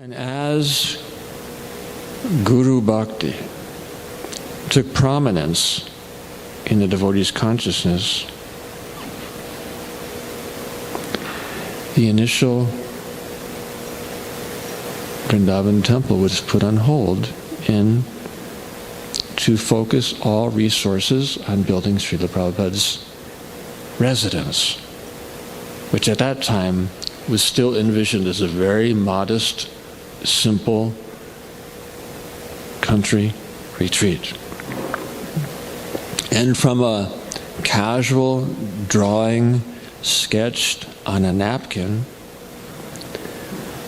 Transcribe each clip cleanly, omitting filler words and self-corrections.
And as Guru Bhakti took prominence in the devotee's consciousness, the initial Vrindaban temple was put on hold to focus all resources on building Srila Prabhupada's residence, which at that time was still envisioned as a very modest, simple country retreat. And from a casual drawing sketched on a napkin,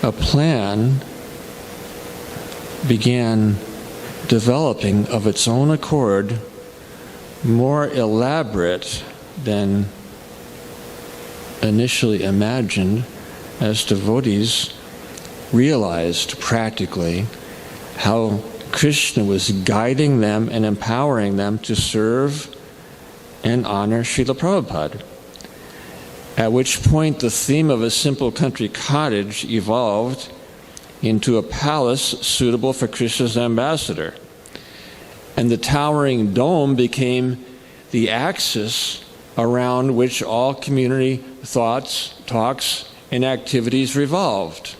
a plan began developing of its own accord, more elaborate than initially imagined, as devotees realized practically how Krishna was guiding them and empowering them to serve and honor Srila Prabhupada. At which point the theme of a simple country cottage evolved into a palace suitable for Krishna's ambassador. And the towering dome became the axis around which all community thoughts, talks, and activities revolved,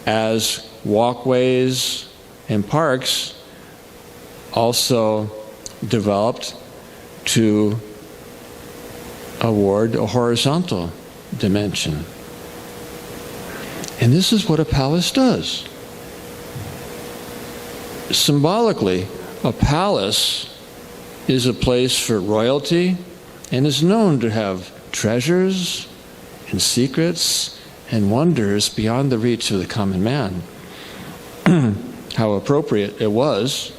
as walkways and parks also developed to award a horizontal dimension. And this is what a palace does. Symbolically, a palace is a place for royalty and is known to have treasures and secrets and wonders beyond the reach of the common man. How appropriate it was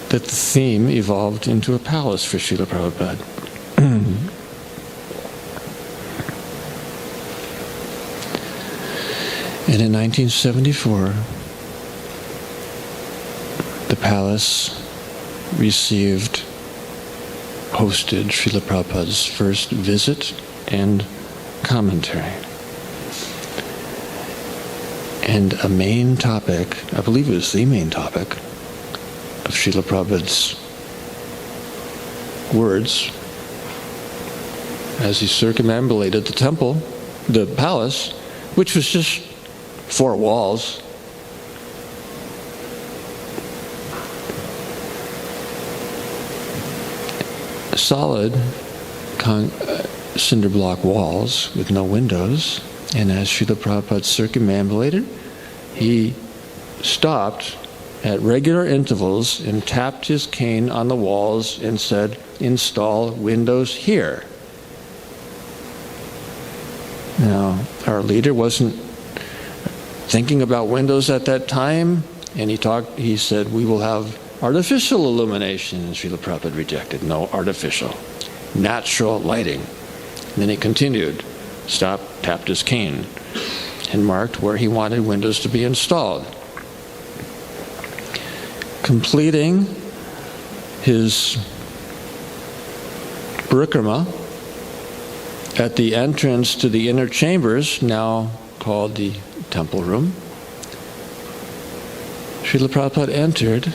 that the theme evolved into a palace for Srila Prabhupada. And in 1974, the palace hosted Srila Prabhupada's first visit and commentary. And a main topic, I believe it was the main topic, of Srila Prabhupada's words as he circumambulated the temple, the palace, which was just 4 walls. Solid cinder block walls with no windows. And as Srila Prabhupada circumambulated, he stopped at regular intervals and tapped his cane on the walls and said, "Install windows here." Now, our leader wasn't thinking about windows at that time, and he said, "We will have artificial illumination," and Srila Prabhupada rejected. No, artificial. Natural lighting. And then he continued, stopped, tapped his cane, and marked where he wanted windows to be installed. Completing his parikrama at the entrance to the inner chambers, now called the temple room, Srila Prabhupada entered,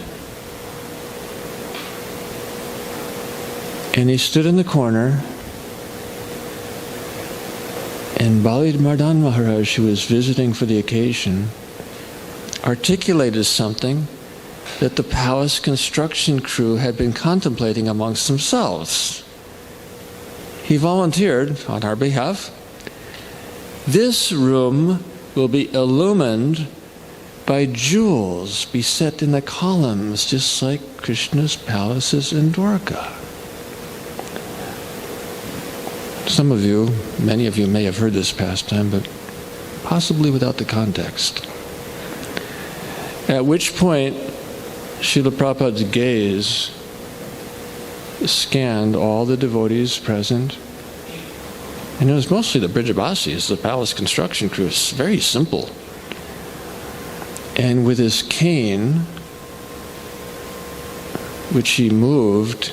and he stood in the corner, and Bali Mardan Maharaj, who was visiting for the occasion, articulated something that the palace construction crew had been contemplating amongst themselves. He volunteered on our behalf, "This room will be illumined by jewels beset in the columns, just like Krishna's palaces in Dwarka." Some of you, many of you may have heard this pastime, but possibly without the context. At which point, Srila Prabhupada's gaze scanned all the devotees present, and it was mostly the Brijabasis, the palace construction crew. It's very simple. And with his cane, which he moved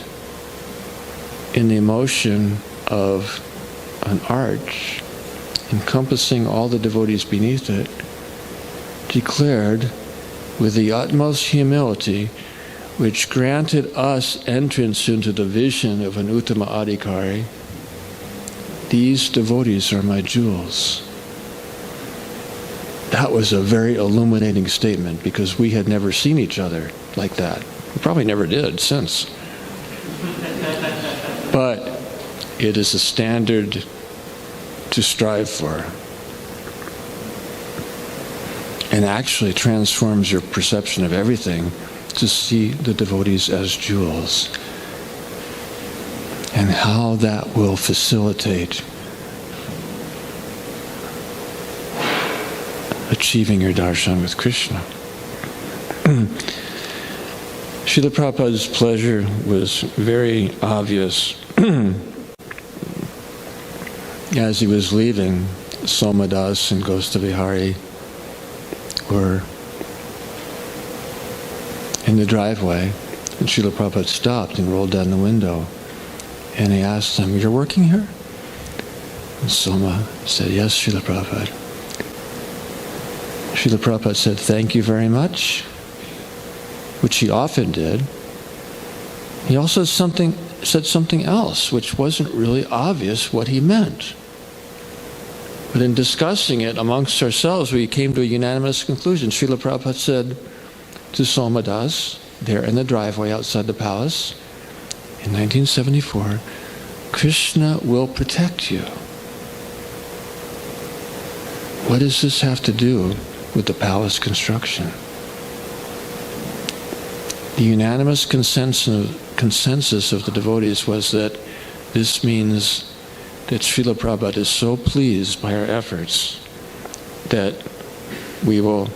in the motion of an arch, encompassing all the devotees beneath it, declared with the utmost humility, which granted us entrance into the vision of an Uttama Adhikari, "These devotees are my jewels." That was a very illuminating statement, because we had never seen each other like that. We probably never did since. But it is a standard to strive for, and actually transforms your perception of everything to see the devotees as jewels, and how that will facilitate achieving your darshan with Krishna. Srila Prabhupada's pleasure was very obvious as he was leaving. Somadas and Gostavihari were in the driveway, and Srila Prabhupada stopped and rolled down the window, and he asked them, "You're working here?" And Soma said, "Yes, Srila Prabhupada." Srila Prabhupada said, "Thank you very much," which he often did. He also said something else, which wasn't really obvious what he meant. But in discussing it amongst ourselves, we came to a unanimous conclusion. Srila Prabhupada said to Somadas, there in the driveway outside the palace, in 1974, "Krishna will protect you." What does this have to do with the palace construction? The unanimous consensus of the devotees was that this means that Srila Prabhupada is so pleased by our efforts that we will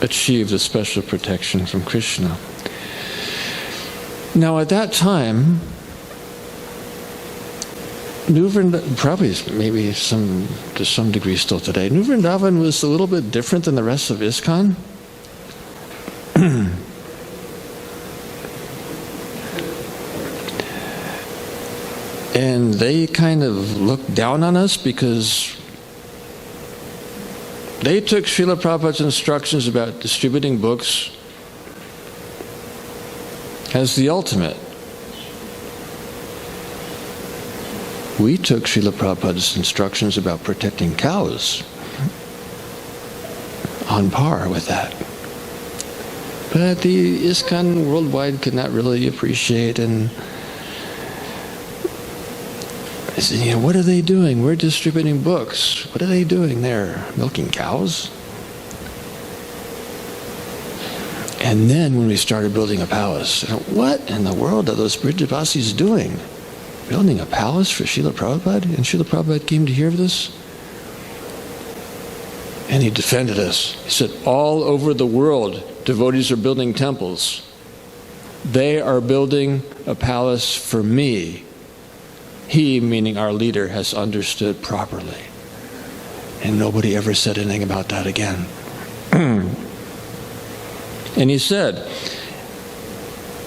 achieve the special protection from Krishna. Now at that time, New Vrindavan, probably maybe to some degree still today, New Vrindavan was a little bit different than the rest of ISKCON. And they kind of looked down on us because they took Srila Prabhupada's instructions about distributing books as the ultimate. We took Srila Prabhupada's instructions about protecting cows on par with that. But the ISKCON worldwide could not really appreciate, and I said, what are they doing? We're distributing books. What are they doing there? Milking cows? And then when we started building a palace, what in the world are those Brijavasis doing? Building a palace for Srila Prabhupada? And Srila Prabhupada came to hear of this? And he defended us. He said, all over the world, devotees are building temples. They are building a palace for me. He, meaning our leader, has understood properly. And nobody ever said anything about that again. And he said,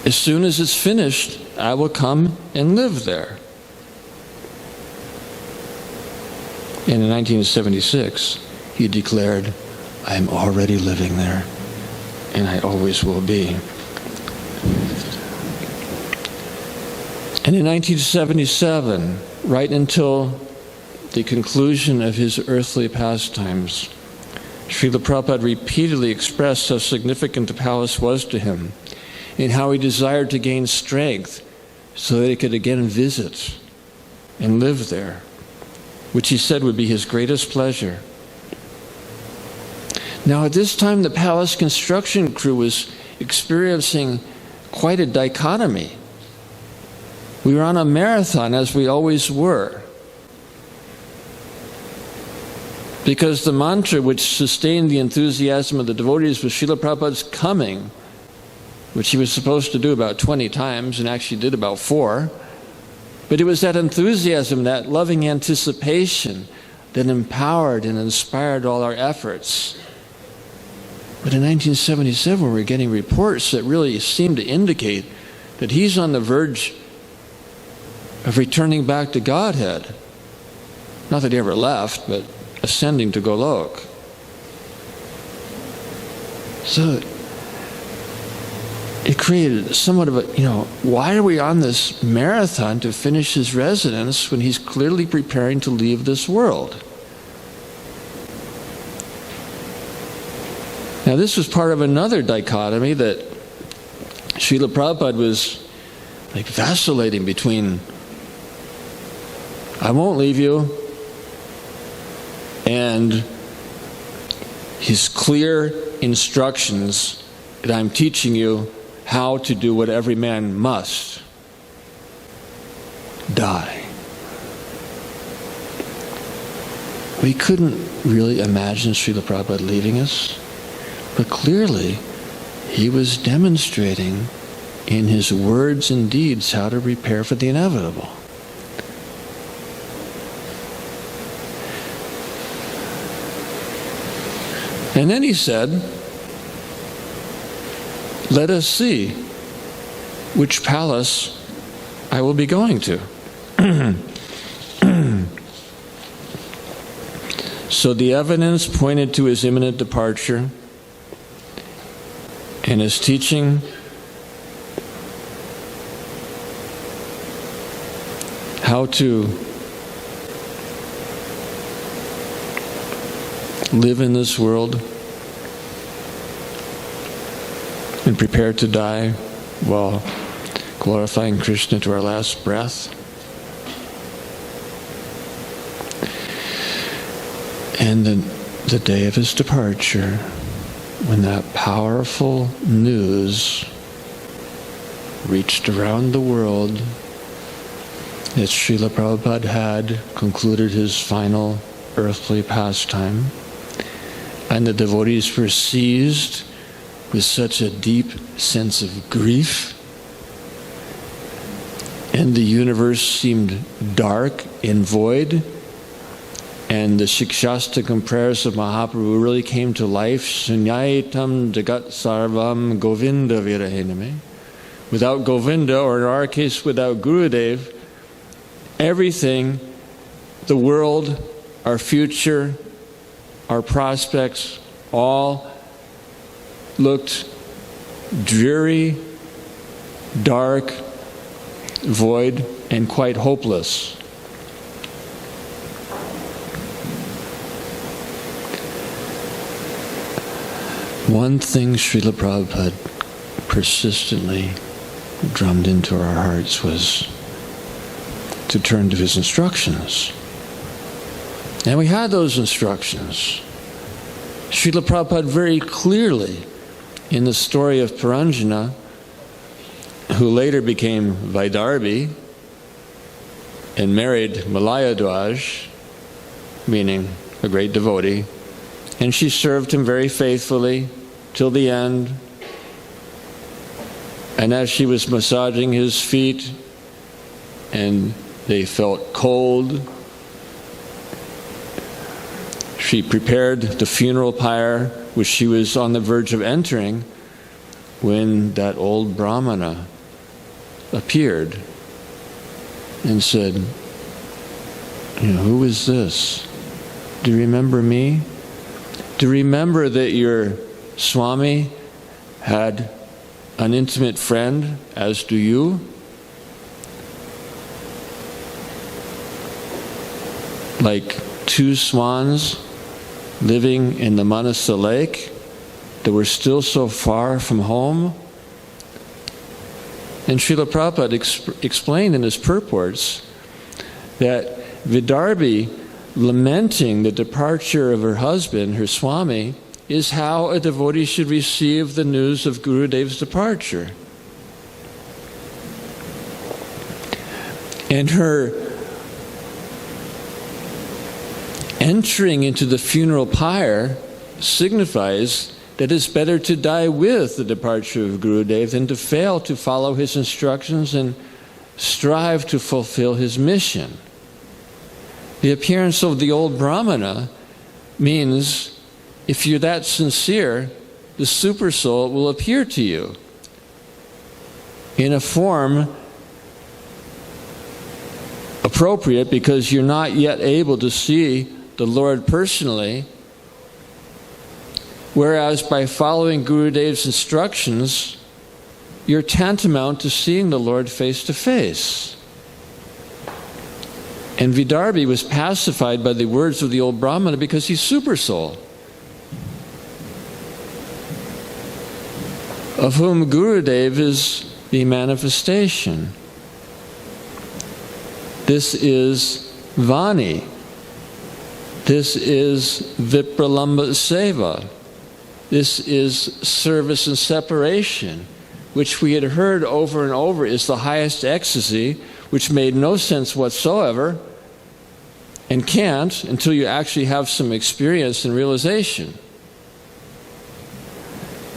as soon as it's finished, I will come and live there. And in 1976, he declared, I am already living there, and I always will be. And in 1977, right until the conclusion of his earthly pastimes, Srila Prabhupada repeatedly expressed how significant the palace was to him, and how he desired to gain strength so that he could again visit and live there, which he said would be his greatest pleasure. Now at this time, the palace construction crew was experiencing quite a dichotomy. We were on a marathon, as we always were, because the mantra which sustained the enthusiasm of the devotees was Srila Prabhupada's coming, which he was supposed to do about 20 times and actually did about 4. But it was that enthusiasm, that loving anticipation that empowered and inspired all our efforts. But in 1977, we were getting reports that really seemed to indicate that he's on the verge of returning back to Godhead. Not that he ever left, but ascending to Golok. So it created somewhat of a, why are we on this marathon to finish his residence when he's clearly preparing to leave this world? Now this was part of another dichotomy that Srila Prabhupada was like vacillating between, I won't leave you, and his clear instructions that I'm teaching you how to do what every man must: die. We couldn't really imagine Srila Prabhupada leaving us, but clearly he was demonstrating in his words and deeds how to prepare for the inevitable. And then he said, let us see which palace I will be going to. So the evidence pointed to his imminent departure, and his teaching how to live in this world and prepare to die while glorifying Krishna to our last breath. And the day of his departure, when that powerful news reached around the world that Srila Prabhupada had concluded his final earthly pastime, and the devotees were seized with such a deep sense of grief, and the universe seemed dark and void, and the Shikshastakam prayers of Mahaprabhu really came to life. Sunyaitam jagat sarvam Govinda virahiname. Without Govinda, or in our case without Gurudev, everything, the world, our future, our prospects, all looked dreary, dark, void, and quite hopeless. One thing Srila Prabhupada persistently drummed into our hearts was to turn to his instructions. And we had those instructions. Srila Prabhupada very clearly, in the story of Paranjana, who later became Vaidarbhi and married Malayadwaj, meaning a great devotee, and she served him very faithfully till the end. And as she was massaging his feet and they felt cold, she prepared the funeral pyre, which she was on the verge of entering, when that old Brahmana appeared and said, who is this? Do you remember me? Do you remember that your Swami had an intimate friend, as do you? Like two swans living in the Manasa lake that were still so far from home? And Srila Prabhupada explained in his purports that Vidarbhi, lamenting the departure of her husband, her Swami, is how a devotee should receive the news of Gurudev's departure. And her entering into the funeral pyre signifies that it's better to die with the departure of Gurudev than to fail to follow his instructions and strive to fulfill his mission. The appearance of the old Brahmana means if you're that sincere, the Supersoul will appear to you in a form appropriate because you're not yet able to see the Lord personally, whereas by following Gurudev's instructions, you're tantamount to seeing the Lord face to face. And Vidarbhi was pacified by the words of the old Brahmana because he's super soul, of whom Gurudev is the manifestation. This is Vani. This is Vipralamba Seva. This is service and separation, which we had heard over and over is the highest ecstasy, which made no sense whatsoever and can't until you actually have some experience and realization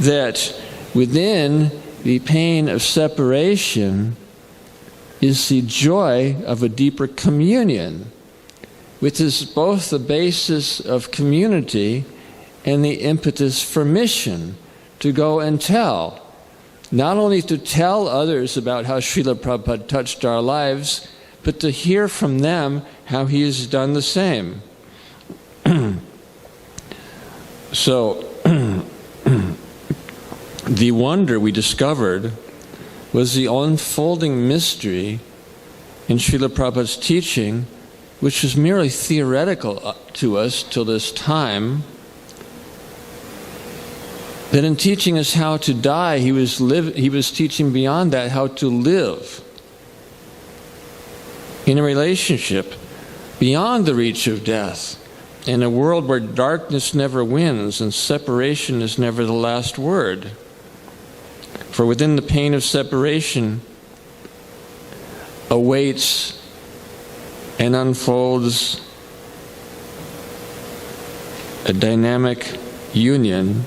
that within the pain of separation is the joy of a deeper communion, which is both the basis of community and the impetus for mission, to go and tell. Not only to tell others about how Srila Prabhupada touched our lives, but to hear from them how he has done the same. So, the wonder we discovered was the unfolding mystery in Srila Prabhupada's teaching, which was merely theoretical to us till this time, that in teaching us how to die, he was teaching beyond that how to live in a relationship beyond the reach of death, in a world where darkness never wins and separation is never the last word. For within the pain of separation awaits and unfolds a dynamic union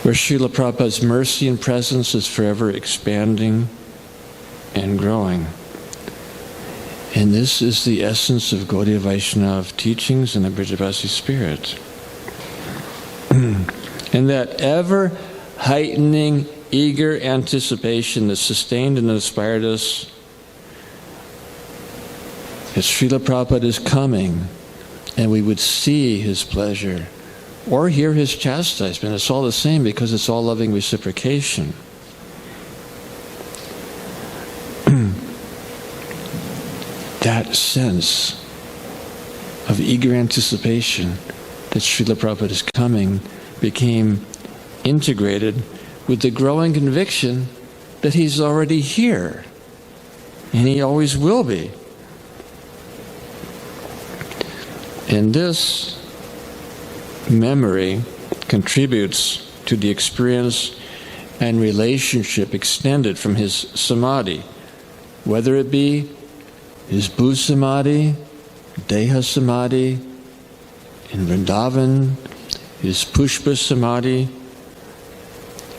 where Srila Prabhupada's mercy and presence is forever expanding and growing. And this is the essence of Gaudiya Vaishnava teachings and the Brijavasi spirit. And that ever heightening, eager anticipation that sustained and inspired us that Srila Prabhupada is coming and we would see his pleasure or hear his chastisement. It's all the same because it's all loving reciprocation. That sense of eager anticipation that Srila Prabhupada is coming became integrated with the growing conviction that he's already here and he always will be. And this memory contributes to the experience and relationship extended from his samadhi, whether it be his Bhu Samadhi, Deha Samadhi, in Vrindaban, his Pushpa Samadhi,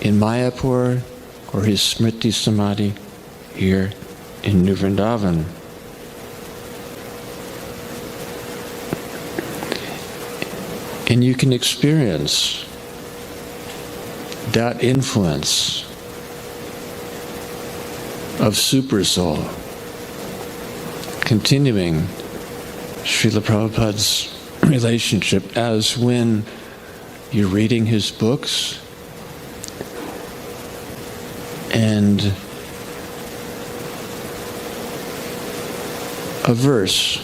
in Mayapur, or his Smriti Samadhi here in New Vrindavan. And you can experience that influence of Super Soul continuing Srila Prabhupada's relationship as when you're reading his books and a verse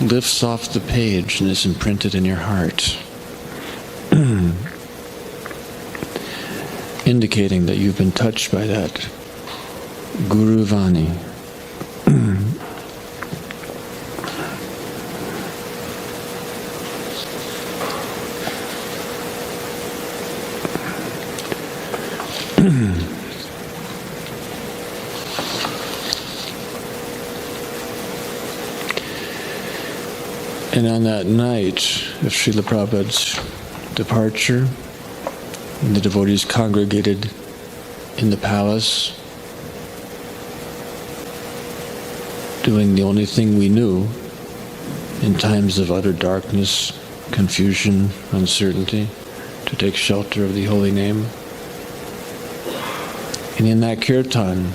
lifts off the page and is imprinted in your heart, indicating that you've been touched by that Guru Vani. And on that night of Srila Prabhupada's departure, the devotees congregated in the palace, doing the only thing we knew in times of utter darkness, confusion, uncertainty, to take shelter of the holy name. And in that kirtan,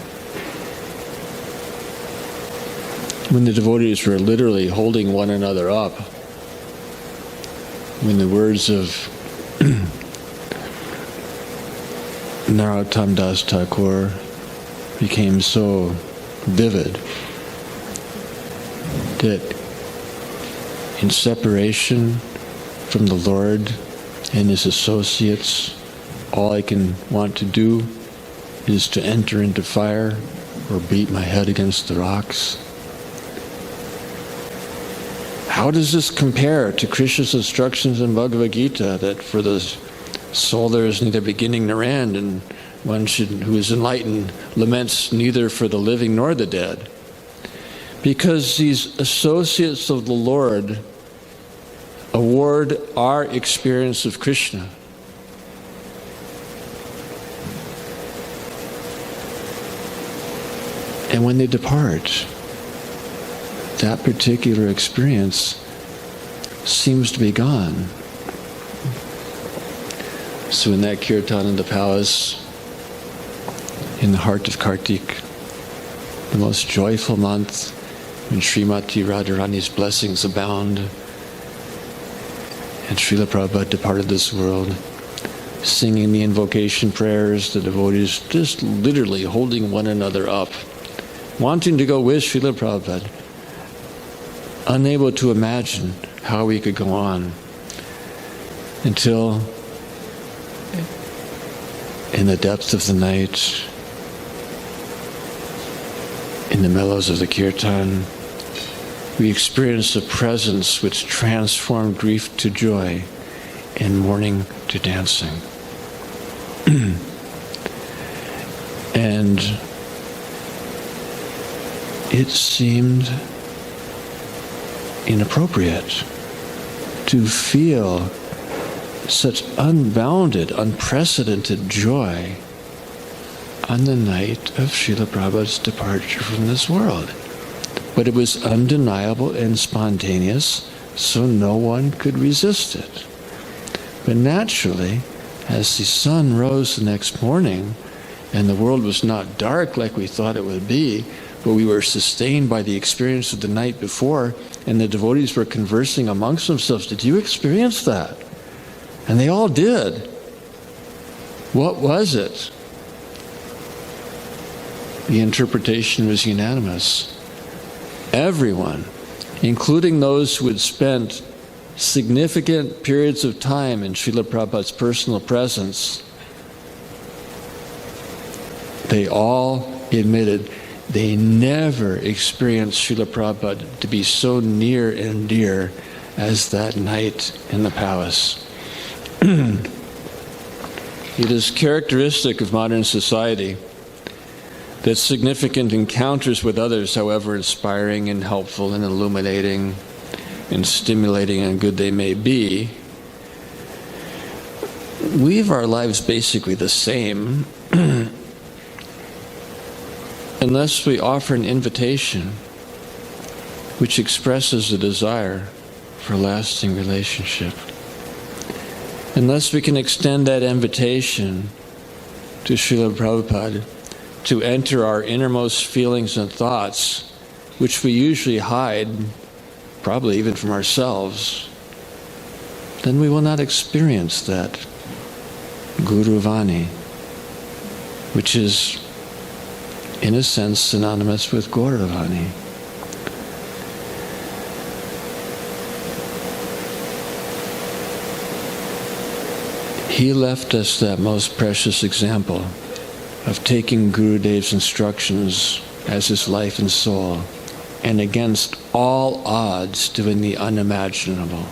when the devotees were literally holding one another up, when the words of Narottam Das Thakur became so vivid that in separation from the Lord and His associates, all I can want to do is to enter into fire or beat my head against the rocks. How does this compare to Krishna's instructions in Bhagavad Gita that for the soul there is neither beginning nor end, and one who is enlightened laments neither for the living nor the dead? Because these associates of the Lord award our experience of Krishna. And when they depart, that particular experience seems to be gone. So in that kirtan in the palace, in the heart of Kartik, the most joyful month, when Srimati Radharani's blessings abound, and Srila Prabhupada departed this world, singing the invocation prayers, the devotees just literally holding one another up, wanting to go with Srila Prabhupada, unable to imagine how we could go on, until in the depth of the night, in the mellows of the kirtan, we experienced a presence which transformed grief to joy and mourning to dancing. And it seemed inappropriate to feel such unbounded, unprecedented joy on the night of Srila Prabhupada's departure from this world. But it was undeniable and spontaneous, so no one could resist it. But naturally, as the sun rose the next morning, and the world was not dark like we thought it would be, but we were sustained by the experience of the night before, and the devotees were conversing amongst themselves, "Did you experience that?" And they all did. What was it? The interpretation was unanimous. Everyone, including those who had spent significant periods of time in Srila Prabhupada's personal presence, they all admitted they never experienced Srila Prabhupada to be so near and dear as that night in the palace. It is characteristic of modern society that significant encounters with others, however inspiring and helpful and illuminating and stimulating and good they may be, leave our lives basically the same unless we offer an invitation which expresses a desire for a lasting relationship. Unless we can extend that invitation to Srila Prabhupada to enter our innermost feelings and thoughts, which we usually hide, probably even from ourselves, then we will not experience that Guru Vani, which is, in a sense, synonymous with Gauravani. He left us that most precious example of taking Gurudev's instructions as his life and soul, and against all odds doing the unimaginable,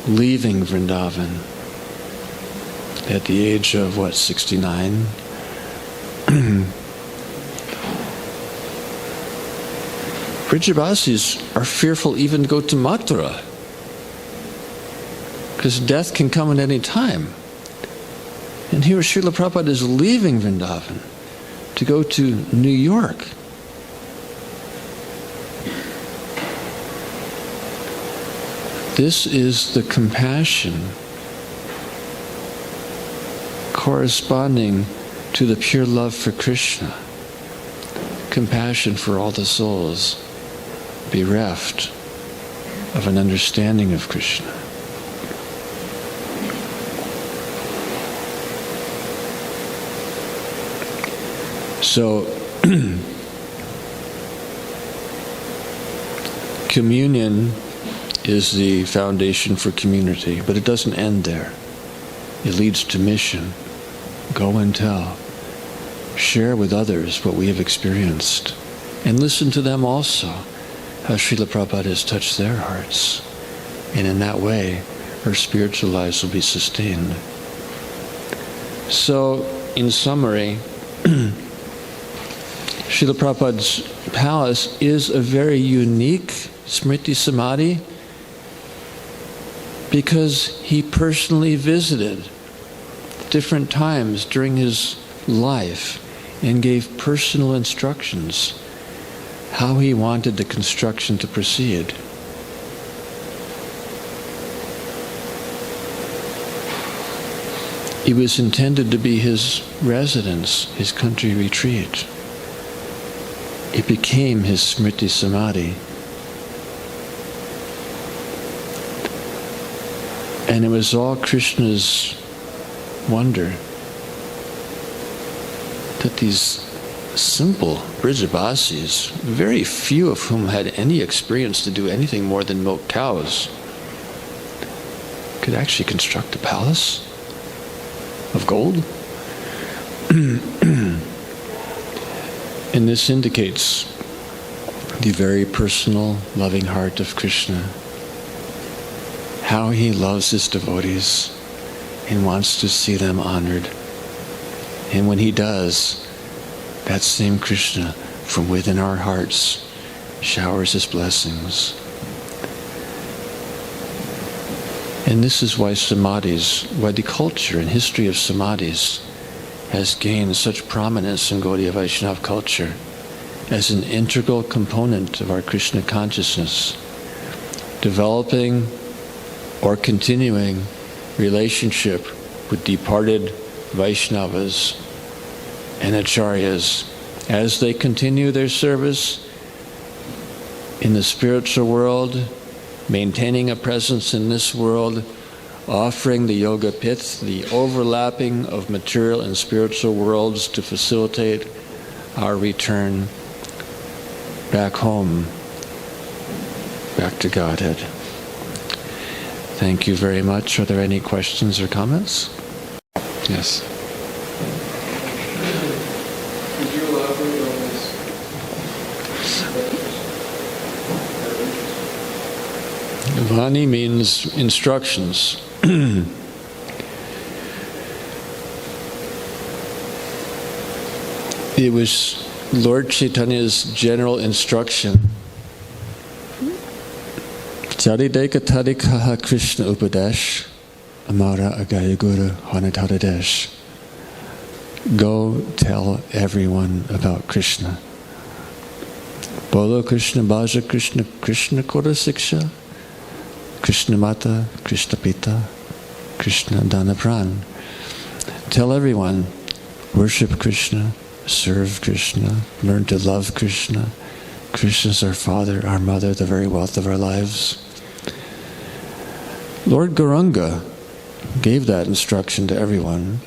leaving Vrindavan at the age of, 69? Vrijabasis are fearful even to go to Mathura, because death can come at any time. And here Srila Prabhupada is leaving Vrindavan to go to New York. This is the compassion corresponding to the pure love for Krishna, compassion for all the souls. bereft of an understanding of Krishna. So, communion is the foundation for community, but it doesn't end there. It leads to mission. Go and tell. Share with others what we have experienced. And listen to them also, how Srila Prabhupada has touched their hearts. And in that way, our spiritual lives will be sustained. So, in summary, Srila Prabhupada's palace is a very unique Smriti Samadhi because he personally visited different times during his life and gave personal instructions how he wanted the construction to proceed. It was intended to be his residence, his country retreat. It became his Smriti Samadhi. And it was all Krishna's wonder that these simple Brijabasis, very few of whom had any experience to do anything more than milk cows, could actually construct a palace of gold. And this indicates the very personal, loving heart of Krishna, how he loves his devotees and wants to see them honored. And when he does, that same Krishna from within our hearts showers his blessings. And this is why samadhis, why the culture and history of samadhis has gained such prominence in Gaudiya Vaishnava culture as an integral component of our Krishna consciousness, developing or continuing relationship with departed Vaishnavas and Acharyas as they continue their service in the spiritual world, maintaining a presence in this world, offering the yoga pith, the overlapping of material and spiritual worlds to facilitate our return back home, back to Godhead. Thank you very much. Are there any questions or comments? Yes. Could you elaborate on this? Vani means instructions. It was Lord Chaitanya's general instruction. Charideka Tarikaha Krishna Upadesh Amara Agaya Guru Hanataradesh. Go tell everyone about Krishna. Bolo Krishna Bhaja Krishna Krishna Kora Siksha Krishna Mata, Krishna Pita, Krishna Dana Pran. Tell everyone, worship Krishna, serve Krishna, learn to love Krishna. Krishna is our father, our mother, the very wealth of our lives. Lord Gauranga gave that instruction to everyone.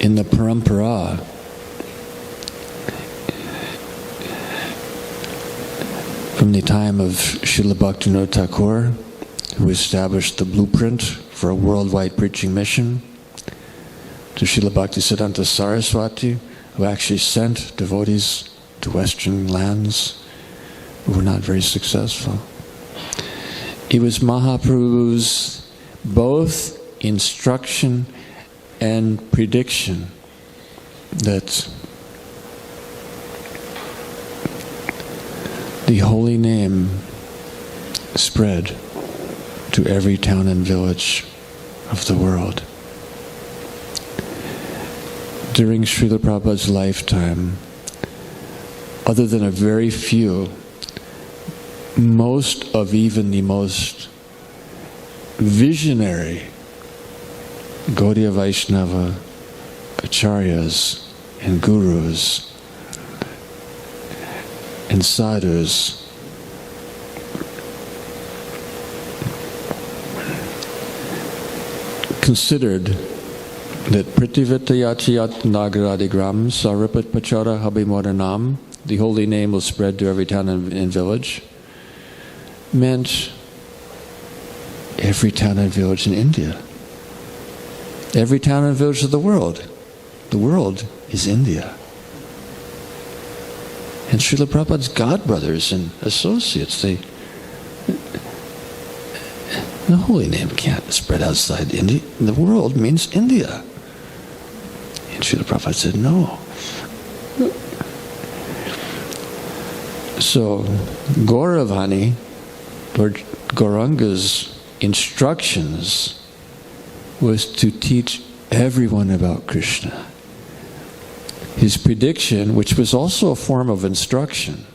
In the parampara, from the time of Srila Bhaktivinoda Thakur, who established the blueprint for a worldwide preaching mission, to Srila Bhaktisiddhanta Saraswati, who actually sent devotees to Western lands who were not very successful. It was Mahaprabhu's both instruction and prediction that the holy name spread to every town and village of the world. During Srila Prabhupada's lifetime, other than a very few, most of even the most visionary Gaudiya Vaishnava acharyas and gurus and sadhus. Considered that Prithivitayachiyat Nagaradigram Saripat Pachara Habimodanam, the holy name will spread to every town and village, meant every town and village in India. Every town and village of the world. The world is India. And Srila Prabhupada's godbrothers and associates, the holy name can't spread outside India. The world means India. And Srila Prabhupada said, no. So, Gauravani, Lord Gauranga's instructions was to teach everyone about Krishna. His prediction, which was also a form of instruction,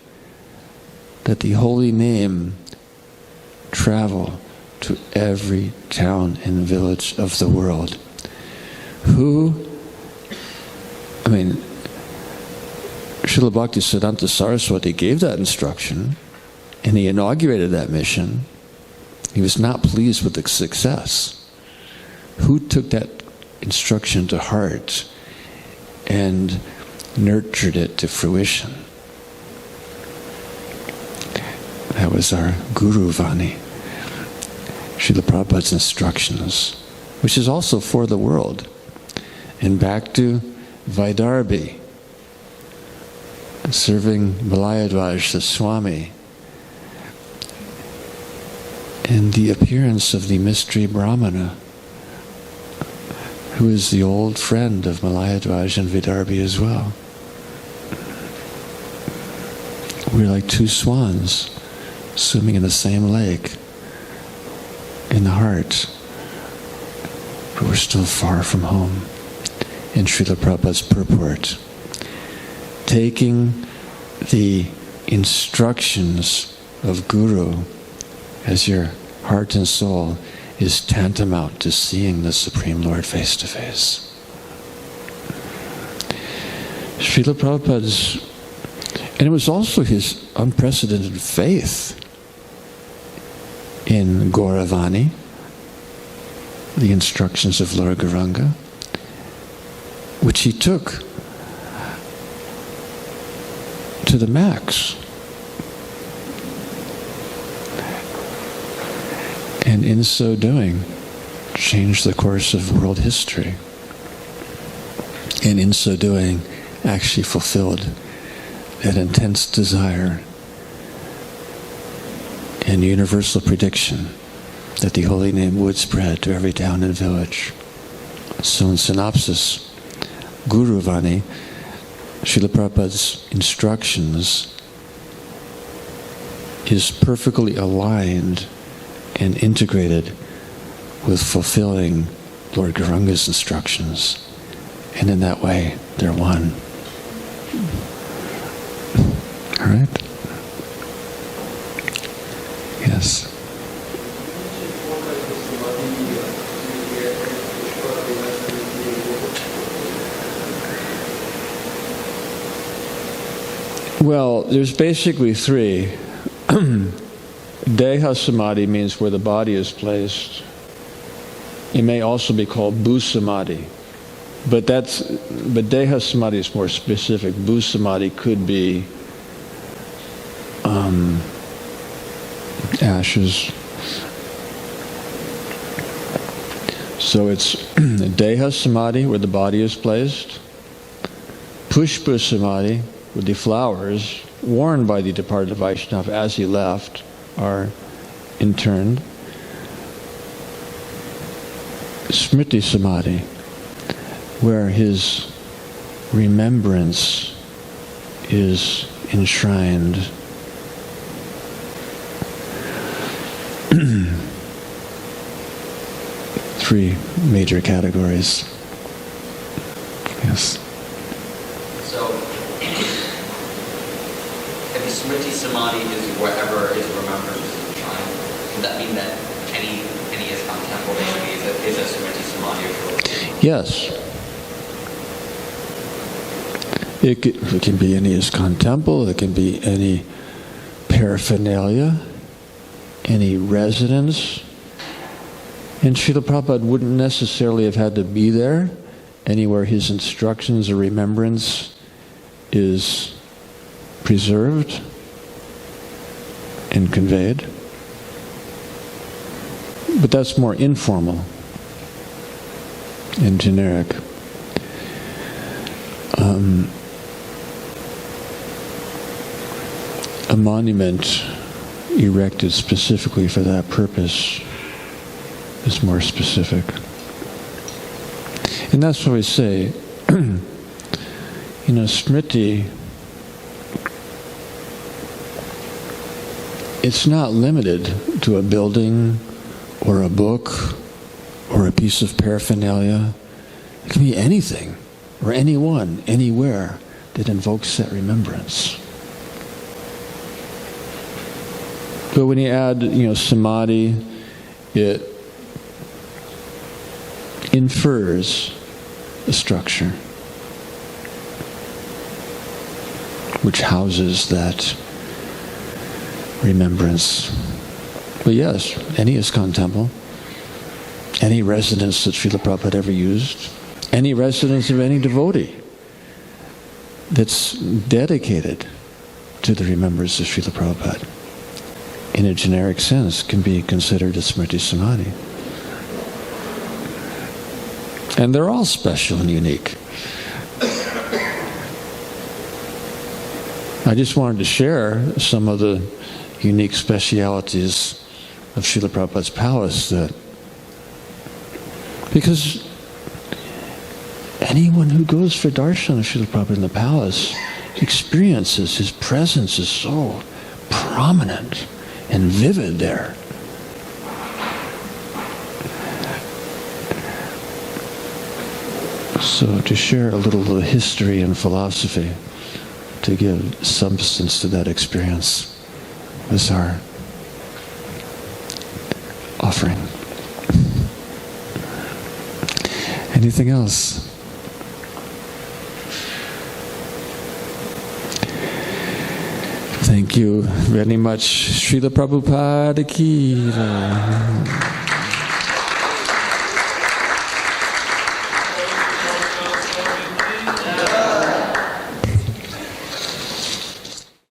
that the holy name travel to every town and village of the world. Srila Bhaktisiddhanta Saraswati gave that instruction, and he inaugurated that mission. He was not pleased with the success. Who took that instruction to heart and nurtured it to fruition? That was our Guru Vani, Srila Prabhupada's instructions, which is also for the world. And back to Vaidarbhi, serving Varsana Swami, and the appearance of the mystery Brahmana, who is the old friend of Malayadvaj and Vaidarbhi as well. We're like two swans swimming in the same lake in the heart, but we're still far from home. In Srila Prabhupada's purport, taking the instructions of Guru as your heart and soul is tantamount to seeing the Supreme Lord face to face. Srila Prabhupada's, and it was also his unprecedented faith in Gauravani, the instructions of Lord Gauranga, which he took to the max. And in so doing, changed the course of world history. And in so doing, actually fulfilled that intense desire and universal prediction that the holy name would spread to every town and village. So in synopsis, Guru Vani, Srila Prabhupada's instructions, is perfectly aligned and integrated with fulfilling Lord Gauranga's instructions. And in that way, they're one. All right? Yes. Well, there's basically three. Deha Samadhi means where the body is placed. It may also be called Bhu Samadhi. But Deha Samadhi is more specific. Bhu Samadhi could be ashes. So it's Deha Samadhi, where the body is placed. Pushpa Samadhi, where the flowers worn by the departed Vaishnava as he left are interned. Smriti Samadhi, where his remembrance is enshrined. Three major categories. Yes. So, if the Smriti Samadhi is wherever his remembrance is enshrined, does that mean that any ISKCON temple basically is a Smriti Samadhi or Yes. It can be any ISKCON temple, it can be any paraphernalia, any residence. And Srila Prabhupada wouldn't necessarily have had to be there, anywhere his instructions or remembrance is preserved and conveyed. But that's more informal and generic. A monument erected specifically for that purpose is more specific. And that's what we say, Smriti, it's not limited to a building or a book or a piece of paraphernalia. It can be anything or anyone, anywhere that invokes that remembrance. But when you add, samadhi, it infers a structure which houses that remembrance. But yes, any ISKCON temple, any residence that Srila Prabhupada ever used, any residence of any devotee that's dedicated to the remembrance of Srila Prabhupada, in a generic sense, can be considered a Smriti Samadhi. And they're all special and unique. I just wanted to share some of the unique specialities of Srila Prabhupada's palace, because anyone who goes for darshan of Srila Prabhupada in the palace experiences his presence is so prominent and vivid there. So to share a little of the history and philosophy, to give substance to that experience, is our offering. Anything else? Thank you very much. Srila Prabhupada ki jai.